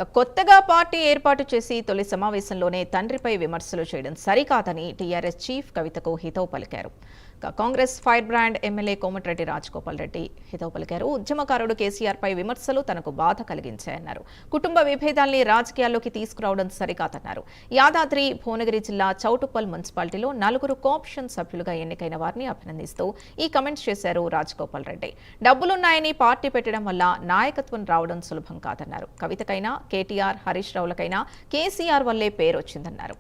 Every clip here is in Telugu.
కొత్తగా పార్టీ ఏర్పాటు చేసి తొలి సమావేశంలోనే తండ్రిపై విమర్శలు చేయడం సరికాదని టీఆర్ఎస్ చీఫ్ కవితకు హితవు పలికారు. Congress fire brand MLA Komatireddy Rajagopal Reddy హితవు పలికారు. ఉద్యమకారుడు కేసీఆర్ పై విమర్శలు తనకు బాధ కలిగించాయన్నారు. కుటుంబ విభేదాల్ని రాజకీయాల్లోకి తీసుకురావడం సరికాదన్నారు. యాదాద్రి భువనగిరి జిల్లా చౌటుప్పల్ మున్సిపాలిటీలో 4 కోఆప్షన్ సభ్యులుగా ఎన్నికైన వారిని అభినందిస్తూ ఈ కమెంట్స్ చేశారు రాజగోపాల్ రెడ్డి. డబ్బులున్నాయని పార్టీ పెట్టడం వల్ల నాయకత్వం రావడం సులభం కాదన్నారు. కవితకైనా కేటీఆర్, హరీష్ రావులకైనా కేసీఆర్ వల్లే పేరొచ్చిందన్నారు.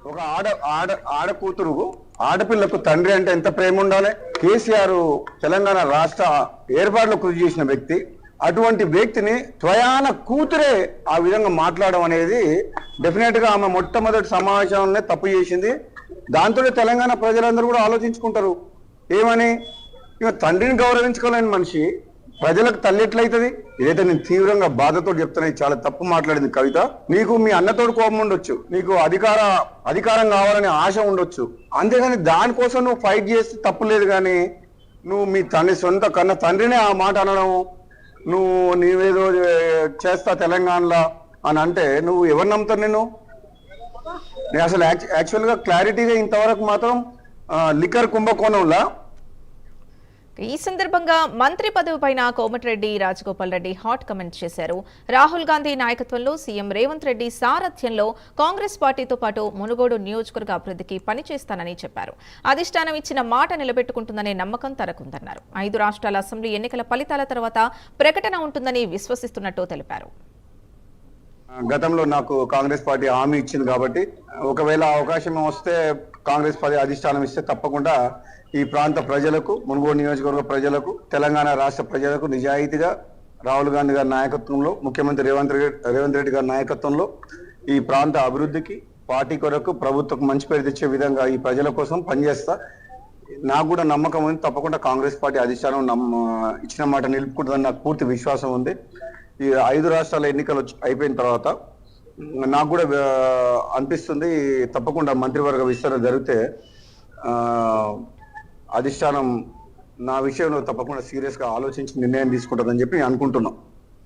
ఒక ఆడ కూతురు ఆడపిల్లకు తండ్రి అంటే ఎంత ప్రేమ ఉండాలి. కేసీఆర్ తెలంగాణ రాష్ట్ర ఏర్పాటులో కృషి చేసిన వ్యక్తి. అటువంటి వ్యక్తిని త్వయాన కూతురే ఆ విధంగా మాట్లాడడం అనేది డెఫినెట్ గా ఆమె మొట్టమొదటి సమావేశంలోనే తప్పు చేసింది. దాంతో తెలంగాణ ప్రజలందరూ కూడా ఆలోచించుకుంటారు ఏమని. ఇక తండ్రిని గౌరవించుకోలేని మనిషి ప్రజలకు తల్లి ఎట్లయితుంది? ఇదైతే నేను తీవ్రంగా బాధతో చెప్తున్నా. చాలా తప్పు మాట్లాడింది కవిత. నీకు మీ అన్నతోడు కోపం ఉండొచ్చు, నీకు అధికారం కావాలనే ఆశ ఉండొచ్చు, అంతేగాని దానికోసం నువ్వు ఫైట్ చేస్తే తప్పులేదు. కానీ నువ్వు మీ సొంత కన్న తండ్రినే ఆ మాట అనడం, నీవేదో చేస్తా తెలంగాణలో అని అంటే నువ్వు ఎవరు నమ్ముతారు? నేను అసలు యాక్చువల్గా క్లారిటీగా ఇంతవరకు మాత్రం లిక్కర్ కుంభకోణంలా. ఈ సందర్భంగా మంత్రి పదవిపైన కోమటిరెడ్డి రాజగోపాల్ రెడ్డి హాట్ కమెంట్ చేశారు. రాహుల్ గాంధీ నాయకత్వంలో సీఎం రేవంత్ రెడ్డి సారథ్యంలో కాంగ్రెస్ పార్టీతో పాటు మునుగోడు నియోజకవర్గ అభివృద్ధికి పనిచేస్తానని చెప్పారు. అధిష్టానం ఇచ్చిన మాట నిలబెట్టుకుంటుందనే నమ్మకం తనకుందన్నారు. 5 రాష్ట్రాల అసెంబ్లీ ఎన్నికల ఫలితాల తర్వాత ప్రకటన ఉంటుందని విశ్వసిస్తున్నట్టు తెలిపారు. గతంలో నాకు కాంగ్రెస్ పార్టీ హామీ ఇచ్చింది కాబట్టి ఒకవేళ అవకాశం వస్తే కాంగ్రెస్ పార్టీ అధిష్టానం ఇస్తే తప్పకుండా ఈ ప్రాంత ప్రజలకు, మునుగోడు నియోజకవర్గ ప్రజలకు, తెలంగాణ రాష్ట్ర ప్రజలకు నిజాయితీగా రాహుల్ గాంధీ గారి నాయకత్వంలో, ముఖ్యమంత్రి రేవంత్ రెడ్డి గారి నాయకత్వంలో ఈ ప్రాంత అభివృద్ధికి, పార్టీ కొరకు, ప్రభుత్వం మంచి పేరు తెచ్చే విధంగా ఈ ప్రజల కోసం పనిచేస్తా. నాకు కూడా నమ్మకం ఉంది. తప్పకుండా కాంగ్రెస్ పార్టీ అధిష్టానం ఇచ్చిన మాట నిలుపుకుంటుందని నాకు పూర్తి విశ్వాసం ఉంది. ఈ 5 రాష్ట్రాల ఎన్నికలు అయిపోయిన తర్వాత నాకు కూడా అనిపిస్తుంది తప్పకుండా మంత్రివర్గ విస్తరణ జరిగితే అధిష్టానం నా విషయంలో తప్పకుండా సీరియస్ గా ఆలోచించి నిర్ణయం తీసుకుంటుందని చెప్పి అనుకుంటున్నాం.